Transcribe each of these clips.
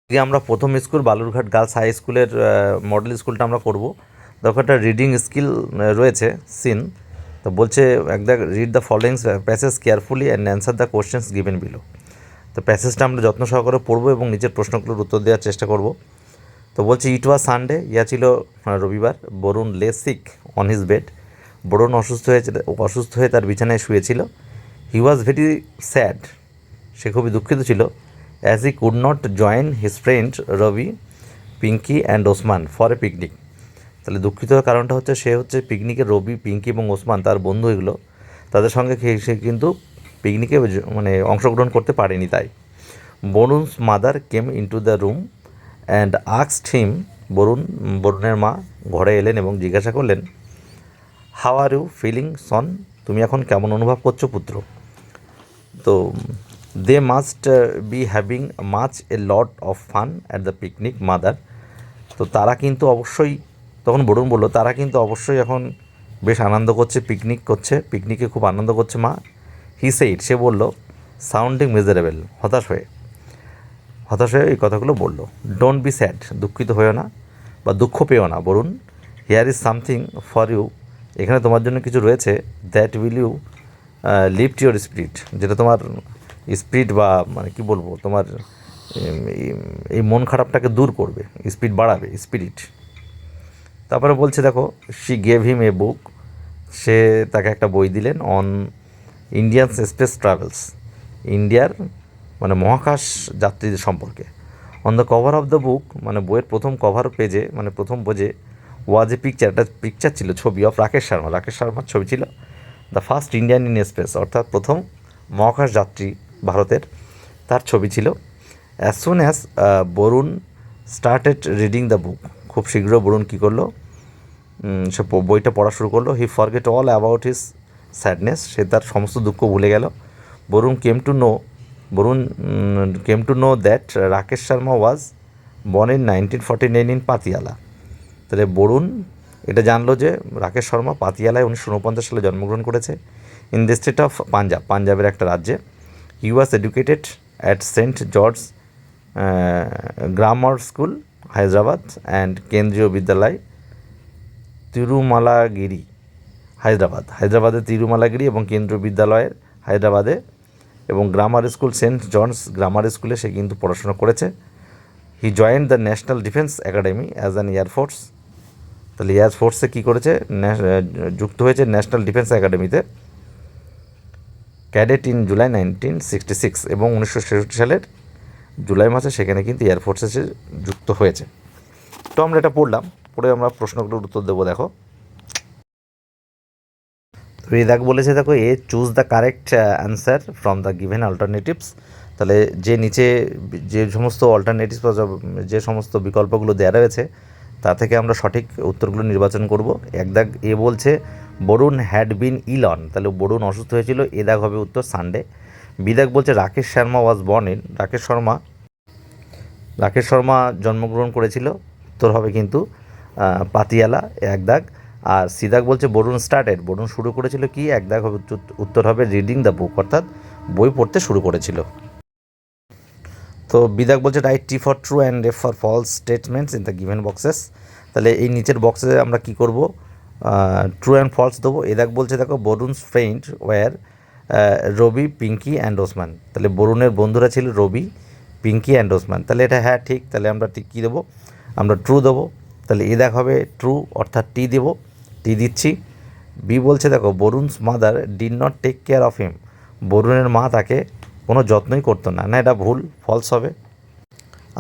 আজকে আমরা প্রথম স্কুল বালুরঘাট গার্লস হাই স্কুলের মডেল স্কুলটা আমরা করব। দেখো একটা রিডিং স্কিল রয়েছে সিন। তো বলছে একদম read the following passage carefully and answer the questions given below. তো প্যাসেজটা আমরা যত্ন সহকারে পড়বো এবং নিচের প্রশ্নগুলোর উত্তর দেওয়ার চেষ্টা করব। তো বলছে ইট ওয়াজ সানডে, ইয়া ছিল রবিবার। Varun lay sick on his bed. Varun অসুস্থ হয়ে তার বিছানায় শুয়েছিল। হি ওয়াজ ভেরি স্যাড, সে খুবই দুঃখিত ছিল। As he could not join his friend Ravi, Pinky and Osman for a picnic. তাহলে দুঃখিত কারণটা হচ্ছে সে হচ্ছে পিকনিকে রবি, পিঙ্কি এবং ওসমান তার বন্ধু এগুলো, তাদের সঙ্গে সে কিন্তু পিকনিকে মানে অংশগ্রহণ করতে পারেনি। তাই Varun's mother came into the room and asked him. বরুণের মা ঘরে এলেন এবং জিজ্ঞাসা করলেন, how are you feeling son, তুমি এখন কেমন অনুভব করছো পুত্র? তো they must be having much a lot of fun at the picnic mother. তো তারা কিন্তু অবশ্যই, তখন বরুণ বললো, তারা কিন্তু অবশ্যই এখন বেশ আনন্দ করছে, পিকনিক করছে, পিকনিকে খুব আনন্দ করছে মা। হি সেইড, সে বলল, সাউন্ডিং মেজারেবল, হতাশ হয়ে এই কথাগুলো বললো। ডোন্ট বি স্যাড, দুঃখিত হয়েও না বা দুঃখ পেও না Varun. Here is something for you, এখানে তোমার জন্য কিছু রয়েছে। That will you lift your spirit, যেটা তোমার স্পিরিট বা মানে কী বলবো, তোমার এই মন খারাপটাকে দূর করবে, স্পিড বাড়াবে, স্পিরিট। তারপরে বলছে দেখো, শি গেভ হিম এ বুক, সে তাকে একটা বই দিলেন, অন ইন্ডিয়ান স্পেস ট্রাভেলস, ইন্ডিয়ার মানে মহাকাশ যাত্রীদের সম্পর্কে। On the cover of the book, মানে বইয়ের প্রথম কভার পেজে, মানে প্রথম পেজে ওয়াজ এ পিকচার, একটা পিকচার ছিল, ছবি অফ রাকেশ শর্মার ছবি ছিল। The first Indian in space, অর্থাৎ প্রথম মহাকাশ যাত্রী ভারতের, তার ছবি ছিল। As soon as Varun started reading the book, খুব শীঘ্র বরুণ কী করলো, সে বইটা পড়া শুরু করলো। He forget all about his sadness, সে তার সমস্ত দুঃখ ভুলে গেল। Varun Varun came to know that Rakesh Sharma was born in 1949 in Patiala. তাহলে বরুণ এটা জানলো যে রাকেশ শর্মা পাতিয়ালায় 1949 সালে জন্মগ্রহণ করেছে। ইন দ্য স্টেট অফ পাঞ্জাবের একটা রাজ্যে। He was educated at Saint George Grammar School, Hyderabad, and Kendriya Vidyalaya তিরুমালাগিরি, হায়দ্রাবাদের তিরুমালাগিরি এবং কেন্দ্রীয় বিদ্যালয়ের হায়দ্রাবাদে, এবং grammar school saint John's grammar স্কুলে সে কিন্তু পড়াশোনা করেছে। He joined the national defence academy as an air force, তাহলে এয়ারফোর্সে কী করেছে, যুক্ত হয়েছে ন্যাশনাল ডিফেন্স একাডেমিতে, ক্যাডেট ইন জুলাই 1966, এবং 1966 সালের জুলাই মাসে সেখানে কিন্তু এয়ারফোর্সে সে যুক্ত হয়েছে। তো আমরা এটা পড়লাম, পড়ে আমরা প্রশ্নগুলোর উত্তর দেবো। দেখো রিদাক বলেছে, দেখো A choose the correct answer from the given alternatives. তাহলে যে নিচে যে সমস্ত অল্টারনেটিভস বা যে সমস্ত বিকল্পগুলো দেওয়া রয়েছে তা থেকে আমরা সঠিক উত্তরগুলো নির্বাচন করব। এক দাগ এ বলছে Varun had been ill on, তাহলে বরুণ অসুস্থ হয়েছিল, এ দাগ হবে উত্তর সানডে। বি দাগ বলছে Rakesh Sharma was born in, Rakesh Sharma জন্মগ্রহণ করেছিল, উত্তর হবে কিন্তু পাতিয়ালা, এক দাগ। আর সিদাক বলছে বরুণ শুরু করেছিল কি, এক দাগ হবে, উত্তর হবে রিডিং দ্য বুক, অর্থাৎ বই পড়তে শুরু করেছিল। তো বিদাক বলছে right T for true and F for false statements in the given boxes. তাহলে এই নিচের বক্সে আমরা কি করব, ট্রু অ্যান্ড ফলস দেবো। এদাক বলছে দেখো Varun's friend were Ravi, Pinky and Osman, তাহলে বরুণের বন্ধুরা ছিল রবি, পিঙ্কি অ্যান্ড ওসমান, তাহলে এটা হ্যাঁ ঠিক, তাহলে আমরা ঠিক কী দেবো, আমরা ট্রু দেবো। তাহলে এ দেখ হবে ট্রু, অর্থাৎ টি দেবো, টি দিচ্ছি। বি বলছে দেখো Varun's mother did not take care of him, বরুণের মা তাকে কোনো যত্নই করতো না, না এটা ভুল, ফলস হবে।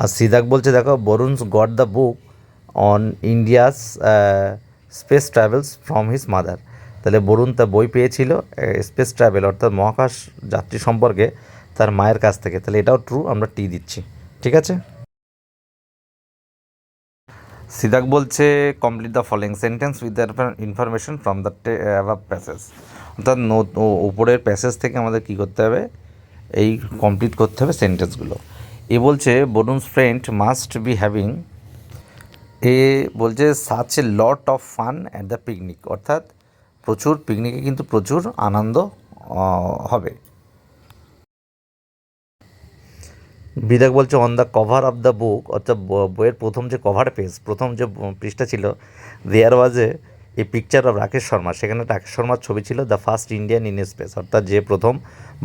আর সিদাক বলছে দেখো Varun's got the book on India's space travels from his mother, তাহলে বরুণ তা বই পেয়েছিল স্পেস ট্রাভেল অর্থাৎ মহাকাশ যাত্রী সম্পর্কে তার মায়ের কাছ থেকে, তাহলে এটাও ট্রু, আমরা টি দিচ্ছি, ঠিক আছে। সিদাক বলছে complete the following sentence with the information from the above passage, অর্থাৎ উপরের প্যাসেজ থেকে আমাদের কী করতে হবে, এই কমপ্লিট করতে হবে সেন্টেন্সগুলো। এ বলছে Barun's friend must be having, এ বলছে such a lot of fun at the picnic, অর্থাৎ পিকনিকে কিন্তু প্রচুর আনন্দ হবে। বিদাক বলছে on the cover of the book, অর্থাৎ বইয়ের প্রথম যে কভার পেজ, প্রথম যে পৃষ্ঠা ছিল, there was a picture of Rakesh Sharma, সেখানে রাকেশ শর্মার ছবি ছিল, the first Indian in space, অর্থাৎ যে প্রথম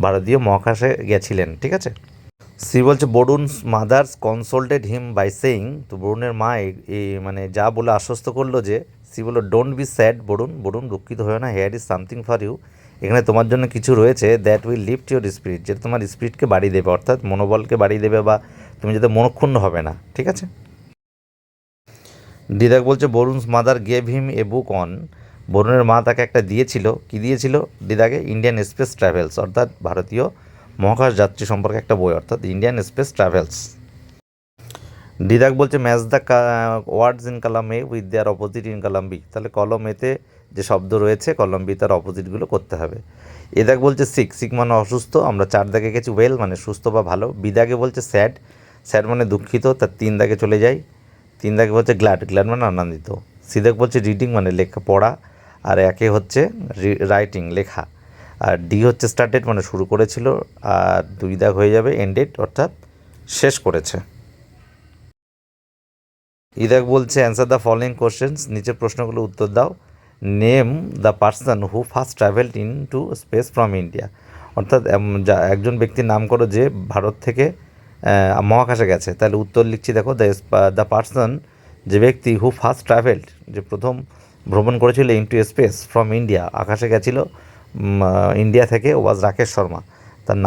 ভারতীয় মহাকাশে গেছিলেন। ঠিক আছে। সি বলছে Barun's mother's কনসোল্টেড him by saying, তো বরুণের মা এই মানে যা বলে আশ্বস্ত করলো যে, সি বললো don't be sad Varun, Varun দুঃখিত হয়েও না, here is something for you, এখানে তোমার জন্য কিছু রয়েছে, that will lift your spirit, যেটা তোমার স্পিরিটকে বাড়িয়ে দেবে, অর্থাৎ মনোবলকে বাড়িয়ে দেবে, বা তুমি যাতে মনক্ষুণ্ণ হবে না। ঠিক আছে। দিদাক বলছে Varun's mother gave him a book on, বরুণের মা তাকে একটা দিয়েছিল, কি দিয়েছিল দিদাকে, ইন্ডিয়ান স্পেস ট্রাভেলস, অর্থাৎ ভারতীয় মহাকাশ যাত্রী সম্পর্কে একটা বই, অর্থাৎ ইন্ডিয়ান স্পেস ট্রাভেলস। দিদাক বলছে match the words in column A with their opposite in column B, তাহলে কলম এতে যে শব্দ রয়েছে কলম বি তার অপোজিটগুলো করতে হবে। এদাক বলছে সিক, সিক মানে অসুস্থ, আমরা 4 দাগে গেছি, ওয়েল মানে সুস্থ বা ভালো। বিদাকে বলছে স্যাড, স্যাড মানে দুঃখিত, তার 3 দাগে চলে যাই, 3 দাগে বলছে গ্ল্যাড, গ্ল্যাড মানে আনন্দিত। সিদাক বলছে রিডিং মানে লেখা পড়া, আর একে হচ্ছে রাইটিং লেখা, আর ডি হচ্ছে স্টার্টেড মানে শুরু করেছিল, আর 2 দাগ হয়ে যাবে এন্ডেড, অর্থাৎ শেষ করেছে। ইদাক বলছে অ্যান্সার দ্য ফলোয়িং কোশ্চেন্স, নিচের প্রশ্নগুলো উত্তর দাও। Name the person who first travelled into space from India, অর্থাৎ একজন ব্যক্তির নাম করো যে ভারত থেকে মহাকাশে গেছে, তাহলে উত্তর লিখছি দেখো, দ্য পার্সন যে ব্যক্তি হু ফার্স্ট ট্রাভেলড, যে প্রথম ভ্রমণ করেছিল ইনটু স্পেস ফ্রম ইন্ডিয়া, আকাশে গেছিল ইন্ডিয়া থেকে, ওয়াজ রাকেশ শর্মা, তার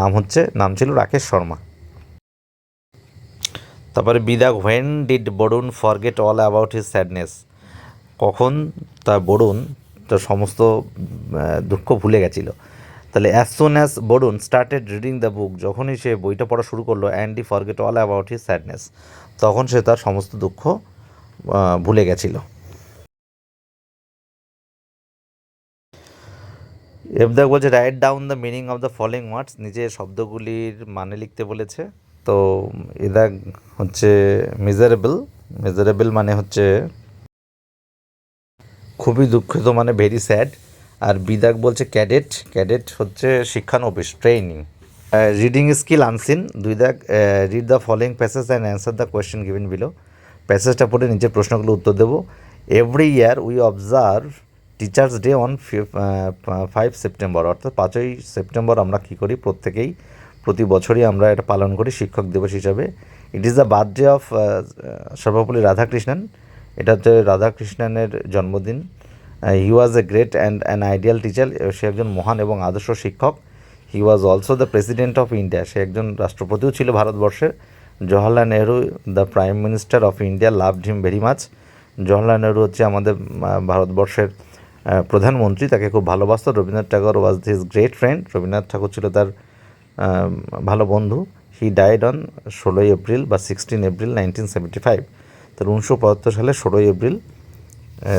নাম ছিল রাকেশ শর্মা। তারপরে বিদাগ when did Varun forget all about his sadness, কখন বরুণ তার সমস্ত দুঃখ ভুলে গেছিল, তাহলে as soon as Varun started reading the book, যখনই সে বইটা পড়া শুরু করলো, and he forget all about his sadness, তখন সে তার সমস্ত দুঃখ ভুলে গেছিল। এফদাক বলছে write down the meaning of the following words, নিজে শব্দগুলির মানে লিখতে বলেছে। তো এদাক হচ্ছে মিজারেবল, মিজারেবল মানে হচ্ছে খুবই দুঃখিত, মানে ভেরি স্যাড। আর বিদাক বলছে ক্যাডেট, ক্যাডেট হচ্ছে শিক্ষানবিশ, ট্রেনিং। রিডিং স্কিল আনসিন, 2 দাগ read the following passage and answer the question given below, প্যাসেজটা পড়ে নিচের প্রশ্নগুলো উত্তর দেবো। Every year we observe teachers day on 5 September, অর্থাৎ 5ই সেপ্টেম্বর আমরা কী করি, প্রতি বছরই আমরা এটা পালন করি শিক্ষক দিবস হিসাবে। It is the birthday of Sarvepalli Radhakrishnan, এটা হচ্ছে রাধাকৃষ্ণনের জন্মদিন। He was a great and an ideal teacher, সে একজন মহান এবং আদর্শ শিক্ষক। He was also the president of India, সে একজন রাষ্ট্রপতিও ছিল ভারতবর্ষের। Jawaharlal Nehru the prime minister of India loved him very much, Jawaharlal Nehru হচ্ছে আমাদের ভারতবর্ষের প্রধানমন্ত্রী, তাকে খুব ভালোবাসত। Rabindranath Tagore was his great friend, Rabindranath Tagore ছিল তার ভালো বন্ধু। হি ডাইড অন 16 এপ্রিল বা 16 এপ্রিল 1975, তার 1975 সালে 16 এপ্রিল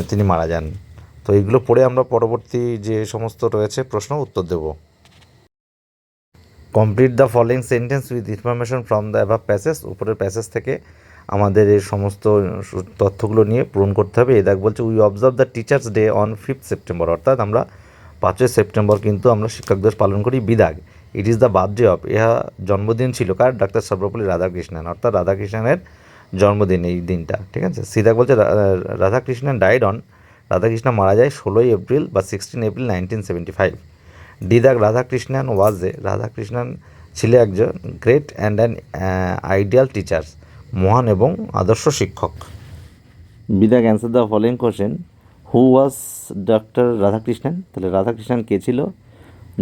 তিনি মারা যান। তো এইগুলো পড়ে আমরা পরবর্তী যে সমস্ত রয়েছে প্রশ্ন উত্তর দেব। Complete the following sentence with information from the above passage, উপরের প্যাসেজ থেকে আমাদের এই সমস্ত তথ্যগুলো নিয়ে পূরণ করতে হবে। এদাক বলছে we observe the teachers day on 5 September, অর্থাৎ আমরা 5ই সেপ্টেম্বর কিন্তু আমরা শিক্ষক দিবস পালন করি। বিদাগ it is the birthday of, ইহা জন্মদিন ছিল কার, ডাক্তার সর্বপল্লী রাধাকৃষ্ণন, অর্থাৎ রাধাকৃষ্ণনের জন্মদিন এই দিনটা। ঠিক আছে। সিদাক বলছে রাধাকৃষ্ণন ডাইড অন, রাধাকৃষ্ণ মারা যায় 16 এপ্রিল বা 16 এপ্রিল 1975। ডিদাক রাধাকৃষ্ণন ওয়াজ এ, রাধাকৃষ্ণন ছিল একজন great and an ideal teachers, মহান এবং আদর্শ শিক্ষক। বিদাক answer the following question, who was doctor Radhakrishnan, তাহলে রাধাকৃষ্ণন কে ছিল,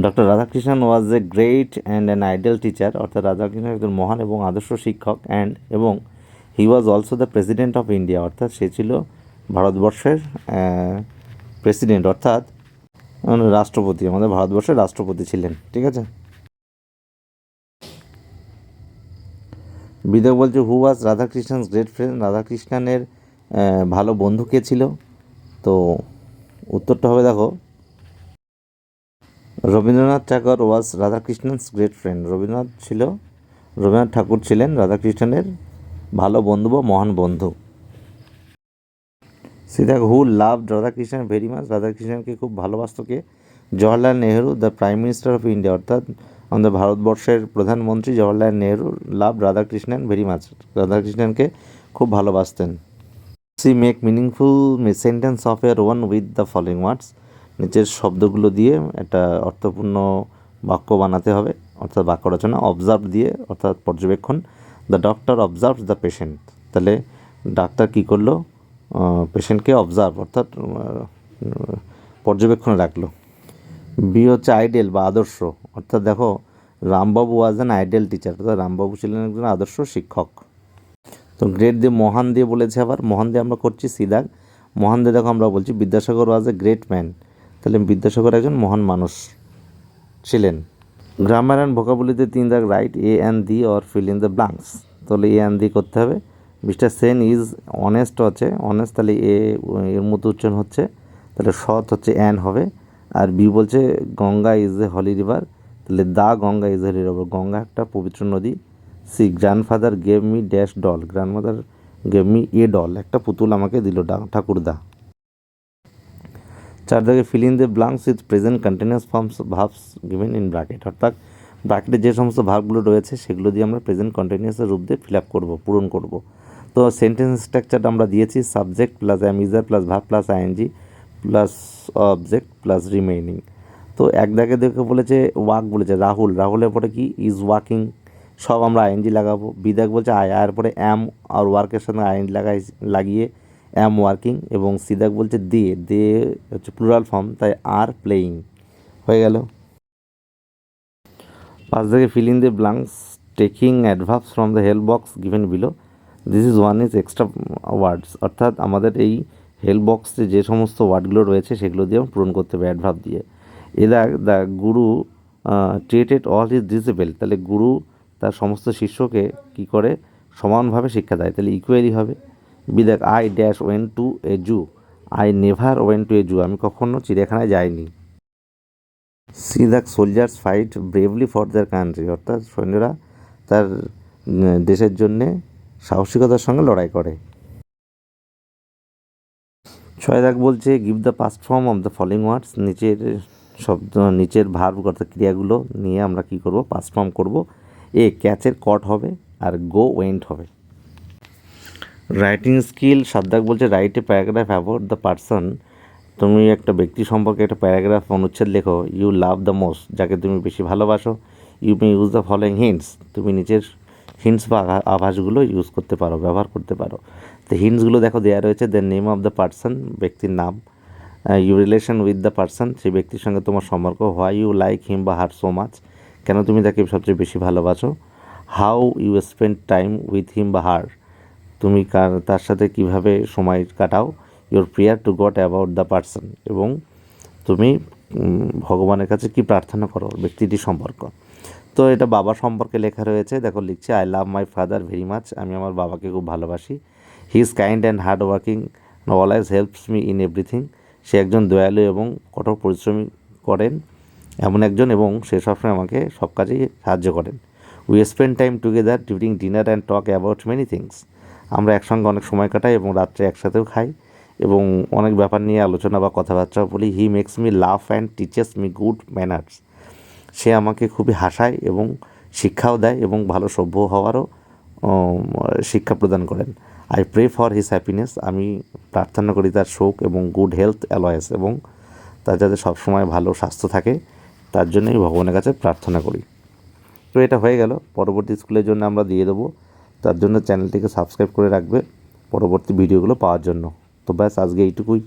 doctor Radhakrishnan was a great and an ideal teacher, অর্থাৎ রাধাকৃষ্ণন একজন মহান এবং আদর্শ শিক্ষক, এবং he was also the president of India, অর্থাৎ সে ছিল ভারতবর্ষের প্রেসিডেন্ট, অর্থাৎ রাষ্ট্রপতি, আমাদের ভারতবর্ষের রাষ্ট্রপতি ছিলেন। ঠিক আছে। বিদায় বলছে who was Radhakrishnan great friend, রাধাকৃষ্ণনের ভালো বন্ধু কে ছিল, তো উত্তরটা হবে দেখো, Rabindranath Tagore was Radhakrishnan great friend, Rabindranath Tagore ছিলেন রাধাকৃষ্ণনের ভালো বন্ধু বা মহান বন্ধু। সিধা who loved Radhakrishnan very much, রাধাকৃষ্ণনকে খুব ভালোবাসত কে, Jawaharlal Nehru the prime minister of India, অর্থাৎ আমাদের ভারতবর্ষের প্রধানমন্ত্রী Jawaharlal Nehru love Radhakrishnan very much, রাধাকৃষ্ণনকে খুব ভালোবাসতেন। C make meaningful sentence of your one with the following ওয়ার্ডস, নিচের শব্দগুলো দিয়ে একটা অর্থপূর্ণ বাক্য বানাতে হবে, অর্থাৎ বাক্য রচনা। অবজার্ভ দিয়ে অর্থাৎ পর্যবেক্ষণ, the doctor observe the patient, তাহলে ডাক্তার কী করলো, পেশেন্টকে অবজার্ভ অর্থাৎ পর্যবেক্ষণে রাখলো। বি হচ্ছে আইডিয়াল বা আদর্শ, অর্থাৎ দেখো রামবাবু ওয়াজ অ্যান আইডিয়াল টিচার, অর্থাৎ রামবাবু ছিলেন একজন আদর্শ শিক্ষক। তো গ্রেট দিয়ে মহান দিয়ে বলেছে, আবার মহান দিয়ে আমরা করছি সিদাগ, মহান দিয়ে দেখো আমরা বলছি বিদ্যাসাগর ওয়াজ এ গ্রেট ম্যান, তাহলে বিদ্যাসাগর একজন মহান মানুষ ছিলেন। গ্রামার অ্যান্ড ভোকাবুলারিতে 3 দাগ write a and the or feel in the blanks, তাহলে এ অ্যান্ড দি করতে হবে। মিস্টার সেন ইজ অনেস্ট আছে, অনেস্ট তাহলে এর মতো উচ্চারণ হচ্ছে, তাহলে সৎ হচ্ছে অ্যান হবে। আর বি বলছে Ganga is a holy river, তাহলে the Ganga is a holy river, Ganga একটা পবিত্র নদী। C grandfather gave me dash doll, grandmother gave me a doll, একটা পুতুল আমাকে দিল ঠাকুরদা। 4 দাগে fill in the blanks with present continuous forms verbs given in bracket, অর্থাৎ ব্র্যাকেটে যে সমস্ত ভার্বগুলো রয়েছে সেগুলো দিয়ে আমরা প্রেজেন্ট কন্টিনিউয়াসের রূপ দিয়ে ফিল আপ করবো, পূরণ করব। তো সেন্টেন্স স্ট্রাকচারটা আমরা দিয়েছি subject plus am is are plus verb plus ING plus object plus remaining. তো 1 দাগে দেখে বলেছে ওয়াক বলেছে রাহুল, রাহুলের পরে কি ইজ ওয়াকিং, সব আমরা আইএনজি লাগাবো। বি দাগ বলছে আয়ের পরে অ্যাম আর ওয়ার্কের সঙ্গে আইএনজি লাগিয়ে অ্যাম ওয়ার্কিং, এবং সি দাগ বলছে দে হচ্ছে প্লুরাল ফর্ম, তাই আর প্লেয়িং হয়ে গেল। 5 দাগে fill in the blanks taking adverbs from the help box given below, this is one is extra words, অর্থাৎ আমাদের এই হেল্প বক্সে যে সমস্ত ওয়ার্ডগুলো রয়েছে সেগুলো দিয়ে পূরণ করতে হবে অ্যাডভার্ব দিয়ে। The Guru treated all his disable, তাহলে গুরু তার সমস্ত শিষ্যকে কী করে সমানভাবে শিক্ষা দেয়, তাহলে ইকুয়ালি হবে। বি দেখ I dash went to a zoo, I never went to a zoo, আমি কখনো চিড়িয়াখানায় যাইনি। সি দেখ soldiers fight bravely for their country, অর্থাৎ সৈন্যরা তার দেশের জন্যে সাহসিকতার সঙ্গে লড়াই করে। 6 দাগ বলছে give the past form of the following ওয়ার্ডস, নিচের ভার্ব অর্থাৎ ক্রিয়াগুলো নিয়ে আমরা কি করব, পাস্ট ফর্ম করব। এ ক্যাচের কট হবে আর গো ওয়েন্ট হবে। রাইটিং স্কিল 7 দাগ বলছে write a paragraph about the person, তুমি একটা ব্যক্তি সম্পর্কে একটা প্যারাগ্রাফ অনুচ্ছেদ লেখো। ইউ লাভ দ্য মোস্ট, যাকে তুমি বেশি ভালোবাসো। You may use the following hints, তুমি নিচের হিন্টস বা আভাসগুলো ইউজ করতে পারো, ব্যবহার করতে পারো। তো হিন্টসগুলো দেখো দেওয়া রয়েছে, the name of the person, ব্যক্তির নাম। You relation with the person, সেই ব্যক্তির সঙ্গে তোমার সম্পর্ক। হোয়াই ইউ লাইক হিম বা হার সো মাচ, কেন তুমি তাকে সবচেয়ে বেশি ভালোবাসো। How you spend time with him বা হার, তুমি তার সাথে কিভাবে সময় কাটাও। Your prayer to God about the person, এবং তুমি ভগবানের কাছে কি প্রার্থনা করো ব্যক্তিটির সম্পর্ক। তো এটা বাবা সম্পর্কে লেখা রয়েছে, দেখো লিখছে I love my father very much, আমি আমার বাবাকে খুব ভালোবাসি। He is kind and hard working always helps me in everything, সে একজন দয়ালু এবং কঠোর পরিশ্রমী করেন এমন একজন, এবং সে সবসময় আমাকে সব কাজেই সাহায্য করেন। We spend time together during dinner and talk about many things, আমরা একসঙ্গে অনেক সময় কাটাই এবং রাত্রে একসাথেও খাই এবং অনেক ব্যাপার নিয়ে আলোচনা বা কথাবার্তাও বলি। He makes me love and teaches me good manners, সে আমাকে খুবই হাসায় এবং শিক্ষাও দেয় এবং ভালো সভ্য হওয়ারও শিক্ষা প্রদান করেন। I pray for his happiness, আমি প্রার্থনা করি তার শোক এবং গুড হেলথ অ্যালওয়েজ, এবং তার যাতে সবসময় ভালো স্বাস্থ্য থাকে তার জন্যই ভগবানের কাছে প্রার্থনা করি। তো এটা হয়ে গেল, পরবর্তী স্কুলের জন্য আমরা দিয়ে দেবো, তার জন্য চ্যানেলটিকে সাবস্ক্রাইব করে রাখবে পরবর্তী ভিডিওগুলো পাওয়ার জন্য। তো ব্যাস আজকে এইটুকুই।